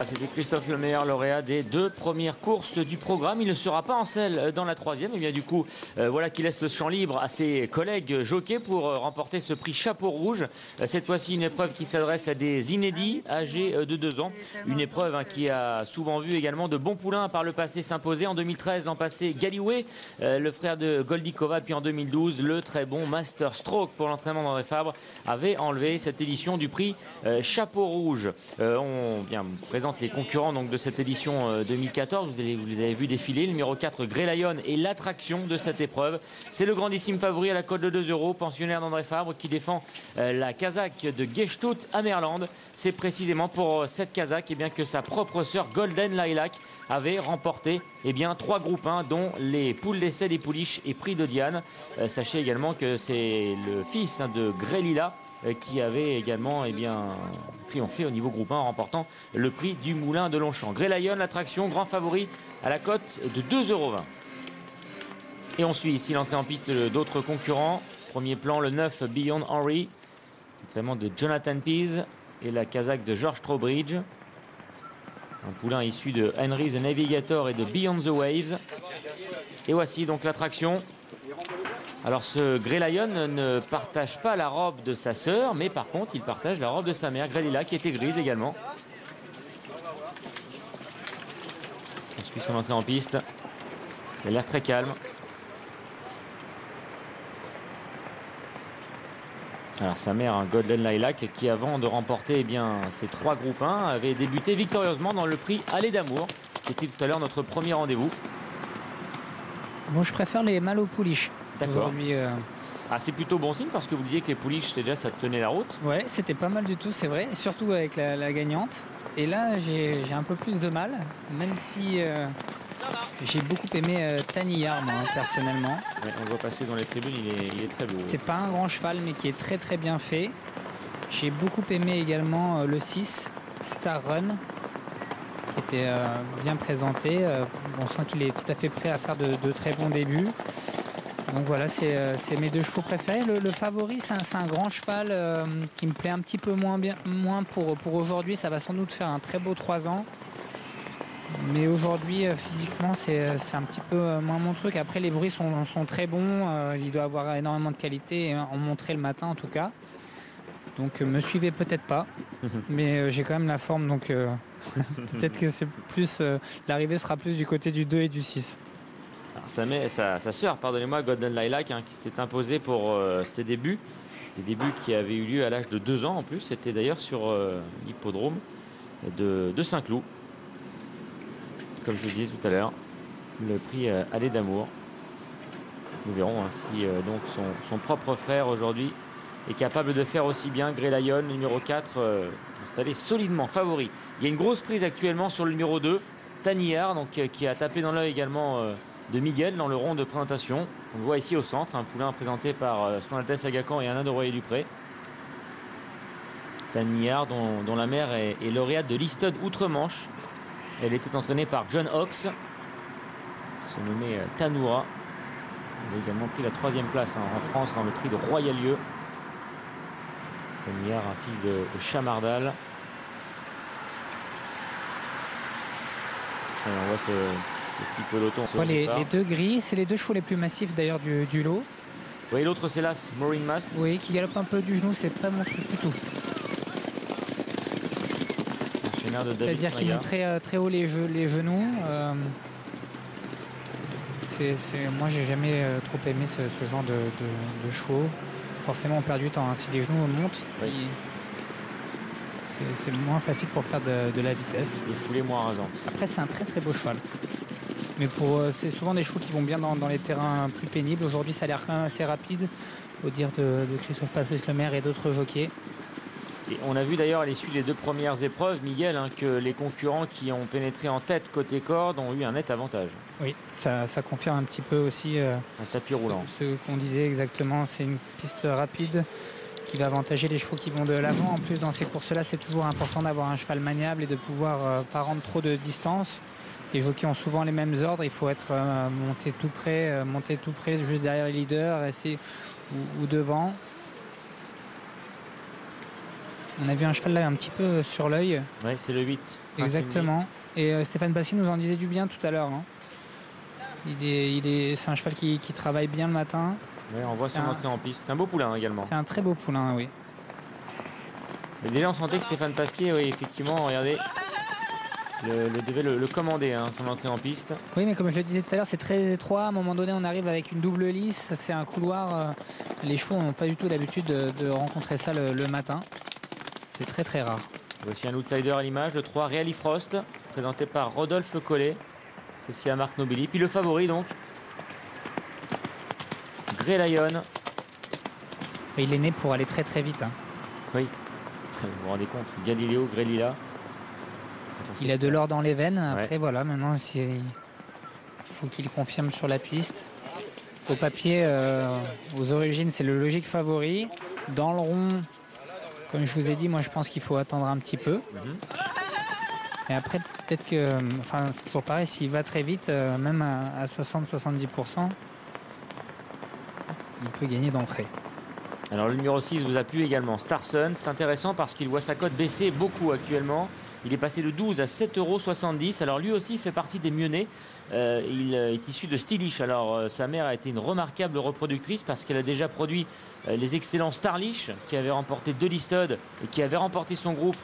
C'était Christophe Lemaire, lauréat des 2 premières courses du programme. Il ne sera pas en selle dans la 3e. Et bien du coup, voilà qui laisse le champ libre à ses collègues jockeys pour remporter ce prix Chapeau Rouge. Cette fois-ci, une épreuve qui s'adresse à des inédits âgés de 2 ans. Une épreuve qui a souvent vu également de bons poulains par le passé s'imposer. En 2013, l'an passé, Galiway, le frère de Goldikova. Puis en 2012, le très bon Master Stroke pour l'entraînement d'André Fabre avait enlevé cette édition du prix Chapeau Rouge. On présente les concurrents donc, de cette édition 2014. Vous les avez vu défiler. Le numéro 4, Grey Lion, est l'attraction de cette épreuve. C'est le grandissime favori à la cote de 2 €, pensionnaire d'André Fabre, qui défend la Kazakh de Gestut à Merland. C'est précisément pour cette Kazakh que sa propre sœur Golden Lilac avait remporté 3 groupes 1, dont les poules d'essai des Pouliches et prix de Diane. Sachez également que c'est le fils de Grey Lila qui avait également triomphé au niveau groupe 1 en remportant le prix du Moulin de Longchamp. Grey Lion, l'attraction, grand favori à la cote de 2,20 €. Et on suit ici l'entrée en piste d'autres concurrents. Premier plan, le 9 Beyond Henry, notamment de Jonathan Pease et la Kazakh de George Trowbridge. Un poulain issu de Henry the Navigator et de Beyond the Waves. Et voici donc l'attraction. Alors ce Grey Lion ne partage pas la robe de sa sœur, mais par contre il partage la robe de sa mère, Grey Lila, qui était grise également. On suit son entrée en piste. Il a l'air très calme. Alors sa mère, un Golden Lilac, qui avant de remporter ces 3 groupes 1, avait débuté victorieusement dans le prix Allée d'amour, qui était tout à l'heure notre premier rendez-vous. Bon, je préfère les mâles aux pouliches. D'accord. C'est plutôt bon signe parce que vous disiez que les pouliches, déjà, ça tenait la route. Ouais, c'était pas mal du tout, c'est vrai. Surtout avec la gagnante. Et là, j'ai un peu plus de mal, même si j'ai beaucoup aimé Tanillard, moi, personnellement. Ouais, on le voit passer dans les tribunes, il est très beau. C'est pas un grand cheval, mais qui est très très bien fait. J'ai beaucoup aimé également le 6, Star Run, qui était bien présenté. On sent qu'il est tout à fait prêt à faire de très bons débuts. Donc voilà, c'est mes 2 chevaux préférés. Le favori, c'est un grand cheval qui me plaît un petit peu moins pour aujourd'hui. Ça va sans doute faire un très beau 3 ans. Mais aujourd'hui, physiquement, c'est un petit peu moins mon truc. Après, les bruits sont très bons. Il doit avoir énormément de qualité, et en montrer le matin en tout cas. Donc me suivez peut-être pas. Mais j'ai quand même la forme. Donc peut-être que c'est plus l'arrivée sera plus du côté du 2 et du 6. Alors, sa sœur, pardonnez-moi, Golden Lilac, qui s'était imposée pour ses débuts. Des débuts qui avaient eu lieu à l'âge de 2 ans en plus. C'était d'ailleurs sur l'hippodrome de Saint-Cloud. Comme je le disais tout à l'heure, le prix Allée d'amour. Nous verrons si donc son propre frère aujourd'hui est capable de faire aussi bien. Grey Lion, numéro 4, installé solidement favori. Il y a une grosse prise actuellement sur le numéro 2, Tanillard, qui a tapé dans l'œil également de Miguel dans le rond de présentation. On le voit ici au centre, un poulain présenté par Son Altesse Agacan et Alain de Royer-Dupré. Tanillard, dont la mère est lauréate de l'Easton Outre-Manche. Elle était entraînée par John Hawkes, se nommé Tanoura. Elle a également pris la 3e place en France dans le prix de Royal-Lieu. Tanillard, un fils de Chamardal. Et on voit ce petit peloton. Les 2 gris, c'est les 2 chevaux les plus massifs d'ailleurs du lot. Oui, l'autre c'est l'As Marine Mast. Oui, qui galope un peu du genou, c'est pas mon truc du tout. C'est-à-dire qu'il monte très haut les genoux. Moi, j'ai jamais trop aimé ce genre de chevaux. Forcément, on perd du temps. Si les genoux montent, oui, c'est moins facile pour faire de la vitesse. Des foulées moins rasantes. Après, c'est un très très beau cheval. Mais c'est souvent des chevaux qui vont bien dans les terrains plus pénibles. Aujourd'hui, ça a l'air quand même assez rapide, au dire de Christophe Patrice Lemaire et d'autres jockeys. Et on a vu d'ailleurs à l'issue des 2 premières épreuves, Miguel, que les concurrents qui ont pénétré en tête côté corde ont eu un net avantage. Oui, ça confirme un petit peu aussi un tapis roulant. Ce qu'on disait exactement, c'est une piste rapide qui va avantager les chevaux qui vont de l'avant. En plus, dans ces courses-là, c'est toujours important d'avoir un cheval maniable et de pouvoir pas rendre trop de distance. Les jockeys ont souvent les mêmes ordres. Il faut être monté tout près, juste derrière les leaders, ou devant. On a vu un cheval là un petit peu sur l'œil. Oui, c'est le 8. exactement. Et Stéphane Pasquier nous en disait du bien tout à l'heure. Hein. C'est un cheval qui travaille bien le matin. Ouais, on voit son entrée en piste. C'est un beau poulain également. C'est un très beau poulain, oui. Mais déjà, on sentait que Stéphane Pasquier, oui, effectivement, regardez, devait le commander, hein, son entrée en piste. Oui, mais comme je le disais tout à l'heure, c'est très étroit. À un moment donné, on arrive avec une double lisse. C'est un couloir. Les chevaux n'ont pas du tout l'habitude de rencontrer ça le matin. C'est très, très rare. Voici un outsider à l'image, le 3 Really Frost, présenté par Rodolphe Collet. Ceci à Marc Nobili. Puis le favori, donc, Grey Lion. Et il est né pour aller très, très vite. Hein. Oui, vous vous rendez compte, Galileo, Grey Lila. Il a de l'or dans les veines. Après, ouais. voilà, maintenant, il faut qu'il confirme sur la piste. Au papier, aux origines, c'est le logique favori. Dans le rond, comme je vous ai dit, moi, je pense qu'il faut attendre un petit peu. Et après, peut-être que... Enfin, c'est toujours pareil, s'il va très vite, même à 60-70%, il peut gagner d'entrée. Alors le numéro 6 vous a plu également, Starsun. C'est intéressant parce qu'il voit sa cote baisser beaucoup actuellement. Il est passé de 12 à 7,70 €. Alors lui aussi fait partie des mieux nés. Il est issu de Stylish. Alors sa mère a été une remarquable reproductrice parce qu'elle a déjà produit les excellents Starlish qui avait remporté 2 Listed et qui avait remporté son groupe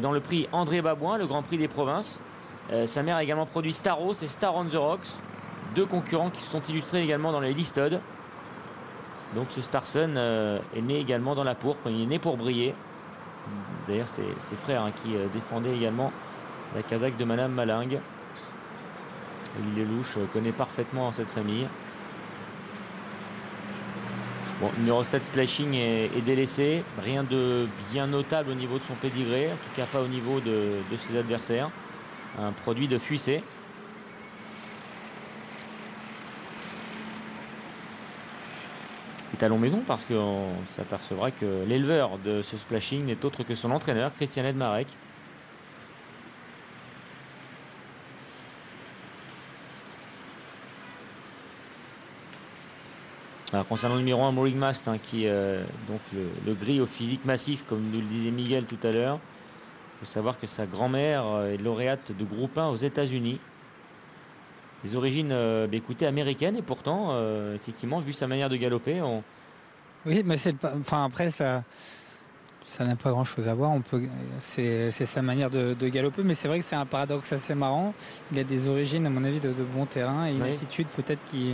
dans le prix André Babouin, le Grand Prix des Provinces. Sa mère a également produit Staros et Star on the Rocks, 2 concurrents qui se sont illustrés également dans les Listed. Donc ce Starsun est né également dans la pourpre, il est né pour briller. D'ailleurs c'est ses frères qui défendaient également la casaque de Madame Malingue. Élie Lelouch connaît parfaitement cette famille. Bon, numéro 7 Splashing est délaissé, rien de bien notable au niveau de son pédigré, en tout cas pas au niveau de ses adversaires. Un produit de Fuissé. Talon maison parce qu'on s'apercevra que l'éleveur de ce Splashing n'est autre que son entraîneur Christian Edmarek. Alors concernant le numéro 1 Mooring Mast qui donc le gris au physique massif comme nous le disait Miguel tout à l'heure, il faut savoir que sa grand-mère est lauréate de groupe 1 aux États-Unis. Des origines écoutez, américaines et pourtant effectivement vu sa manière de galoper oui mais enfin après ça n'a pas grand chose à voir. C'est sa manière de galoper, mais c'est vrai que c'est un paradoxe assez marrant. Il a des origines à mon avis de bon terrain et une attitude peut-être qui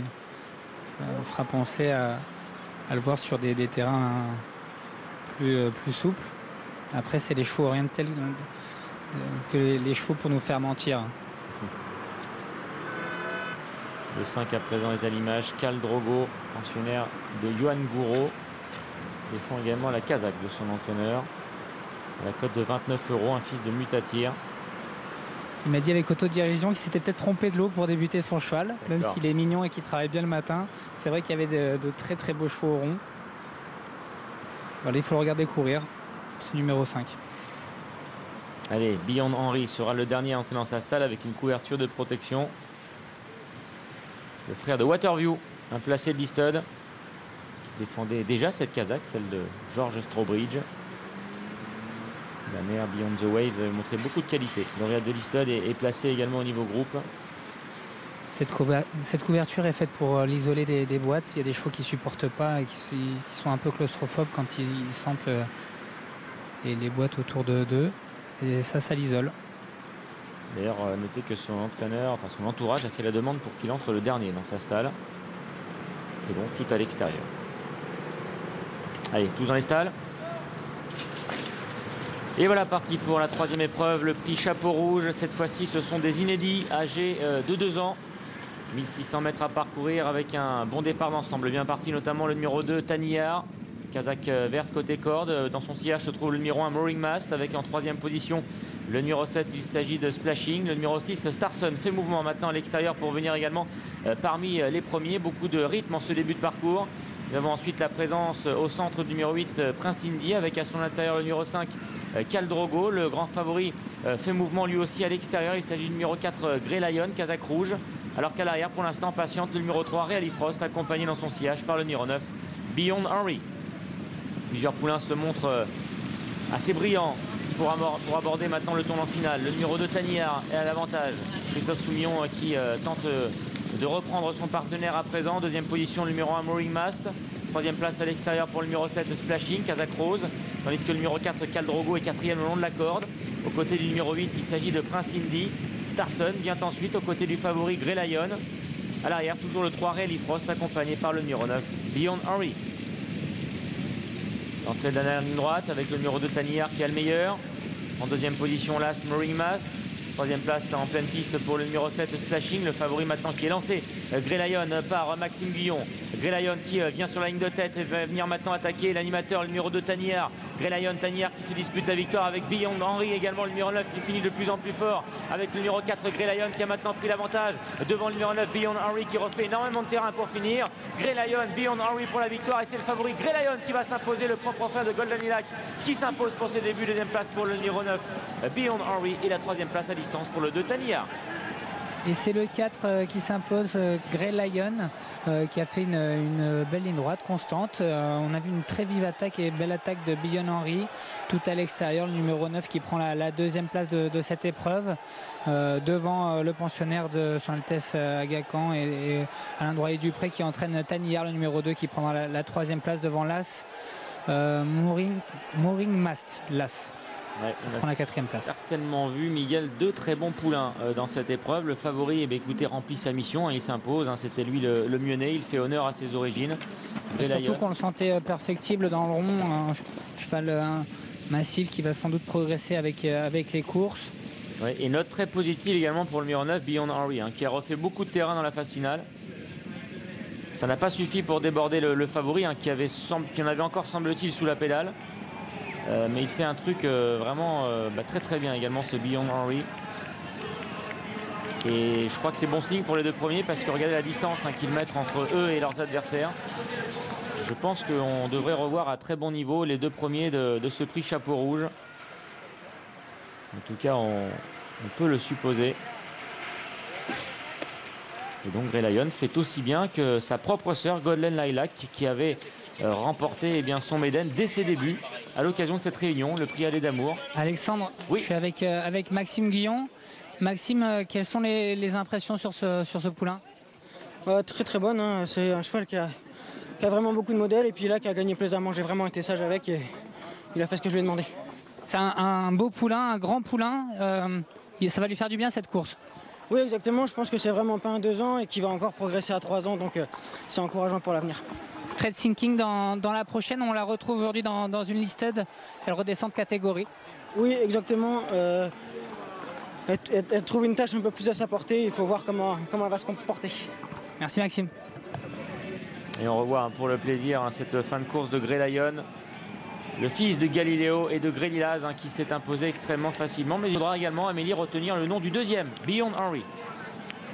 fera penser à le voir sur des terrains plus souples. Après c'est les chevaux, rien de tel que les chevaux pour nous faire mentir. Le 5 à présent est à l'image. Khal Drogo, pensionnaire de Johan Gouraud, défend également la casaque de son entraîneur. À la cote de 29 €, un fils de Mutatir. Il m'a dit avec autodérision qu'il s'était peut-être trompé de l'eau pour débuter son cheval, même s'il est mignon et qu'il travaille bien le matin. C'est vrai qu'il y avait de très très beaux chevaux au rond. Voilà, il faut le regarder courir. C'est numéro 5. Allez, Beyond Henry sera le dernier à entrer dans sa stalle avec une couverture de protection. Le frère de Waterview, un placé de Listed, qui défendait déjà cette casaque, celle de George Strowbridge. La mère Beyond the Waves avait montré beaucoup de qualité. Lauréate de Listed est placée également au niveau groupe. Cette couverture est faite pour l'isoler des boîtes. Il y a des chevaux qui ne supportent pas et qui sont un peu claustrophobes quand ils sentent les boîtes autour d'eux. Et ça l'isole. D'ailleurs, notez que son entraîneur, enfin son entourage a fait la demande pour qu'il entre le dernier dans sa stalle. Et donc tout à l'extérieur. Allez, tous dans les stalles. Et voilà parti pour la 3e épreuve, le prix Chapeau Rouge. Cette fois-ci, ce sont des inédits âgés de 2 ans. 1600 mètres à parcourir avec un bon départ d'ensemble. Bien parti, notamment le numéro 2, Tanillard. Casaque verte côté corde. Dans son sillage se trouve le numéro 1 Mooring Mast avec en 3e position le numéro 7, il s'agit de Splashing. Le numéro 6 Starsun fait mouvement maintenant à l'extérieur pour venir également parmi les premiers. Beaucoup de rythme en ce début de parcours. Nous avons ensuite la présence au centre du numéro 8 Prince Indy avec à son intérieur le numéro 5 Khal Drogo. Le grand favori fait mouvement lui aussi à l'extérieur. Il s'agit du numéro 4 Grey Lion, casaque rouge. Alors qu'à l'arrière pour l'instant patiente le numéro 3 Really Frost accompagné dans son sillage par le numéro 9 Beyond Henry. Plusieurs poulains se montrent assez brillant pour aborder maintenant le tournant final. Le numéro 2 Tanillard est à l'avantage. Christophe Soumillon qui tente de reprendre son partenaire à présent. Deuxième position, le numéro 1 Mooring Mast. Troisième place à l'extérieur pour le numéro 7 Splashing, Kazakh Rose. Tandis que le numéro 4 Caldrogo est quatrième le long de la corde. Aux côtés du numéro 8, il s'agit de Prince Indy. Starson vient ensuite aux côtés du favori Grey Lion. À l'arrière, toujours le 3 Rayleigh Frost accompagné par le numéro 9 Beyond Henry. L'entrée de la dernière ligne droite avec le numéro 2 Tanillard qui est le meilleur. En deuxième position, Last Mooring Mast. Troisième place en pleine piste pour le numéro 7 Splashing, le favori maintenant qui est lancé. Grey Lion par Maxime Guyon. Grey Lion qui vient sur la ligne de tête et va venir maintenant attaquer l'animateur, le numéro 2 Tanillard. Grey Lion, Tanillard qui se dispute la victoire avec Beyond Henry, également le numéro 9 qui finit de plus en plus fort avec le numéro 4 Grey Lion qui a maintenant pris l'avantage devant le numéro 9 Beyond Henry qui refait énormément de terrain pour finir. Grey Lion, Beyond Henry pour la victoire et c'est le favori Grey Lion qui va s'imposer, le propre frère de Golden Lilac qui s'impose pour ses débuts. Deuxième place pour le numéro 9 Beyond Henry et la troisième place à distance pour le 2 Tanillard. Et c'est le 4 qui s'impose, Grey Lion, qui a fait une belle ligne droite constante. On a vu une très vive attaque et belle attaque de Beyond Henry, tout à l'extérieur. Le numéro 9 qui prend la deuxième place de cette épreuve, devant le pensionnaire de Son Altesse Aga Khan et Alain Droyer-Dupré qui entraîne Tanillard, le numéro 2 qui prendra la troisième place devant l'As, Mooring Mast, l'As. Ouais, on a la quatrième place. Certainement vu, Miguel, deux très bons poulains dans cette épreuve. Le favori, écoutez, remplit sa mission, il s'impose. C'était lui le mieux né, il fait honneur à ses origines. Surtout qu'on le sentait perfectible dans le rond, un cheval massif qui va sans doute progresser avec les courses. Ouais, et note très positive également pour le numéro 9, Beyond Henry, qui a refait beaucoup de terrain dans la phase finale. Ça n'a pas suffi pour déborder le favori, qui en avait encore, semble-t-il, sous la pédale. Mais il fait un truc vraiment très très bien également, ce Beyond Henry. Et je crois que c'est bon signe pour les deux premiers parce que regardez la distance qu'ils mettent entre eux et leurs adversaires. Je pense qu'on devrait revoir à très bon niveau les deux premiers de ce prix Chapeau Rouge. En tout cas, on peut le supposer. Et donc Grey Lion fait aussi bien que sa propre sœur Golden Lilac qui avait remporté son Méden dès ses débuts à l'occasion de cette réunion, le prix Allée d'amour. Alexandre, oui. Je suis avec Maxime Guyon. Maxime, quelles sont les impressions sur ce poulain? Très très bonne, hein. C'est un cheval qui a vraiment beaucoup de modèles et puis là qui a gagné plaisamment. J'ai vraiment été sage avec et il a fait ce que je lui ai demandé. C'est un beau poulain, un grand poulain. Ça va lui faire du bien cette course. Oui, exactement. Je pense que c'est vraiment pas un 2 ans et qu'il va encore progresser à 3 ans. Donc c'est encourageant pour l'avenir. Straight Thinking dans la prochaine, on la retrouve aujourd'hui dans une listed. Elle redescend de catégorie. Oui, exactement. Elle trouve une tâche un peu plus à sa portée. Il faut voir comment elle va se comporter. Merci Maxime. Et on revoit pour le plaisir cette fin de course de Grey Lion. Le fils de Galiléo et de Grey Lilas qui s'est imposé extrêmement facilement. Mais il faudra également, Amélie, retenir le nom du deuxième, Beyond Henry.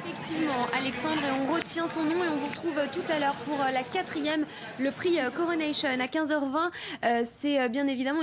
Effectivement, Alexandre, et on retient son nom et on vous retrouve tout à l'heure pour la quatrième, le prix Coronation à 15h20. C'est bien évidemment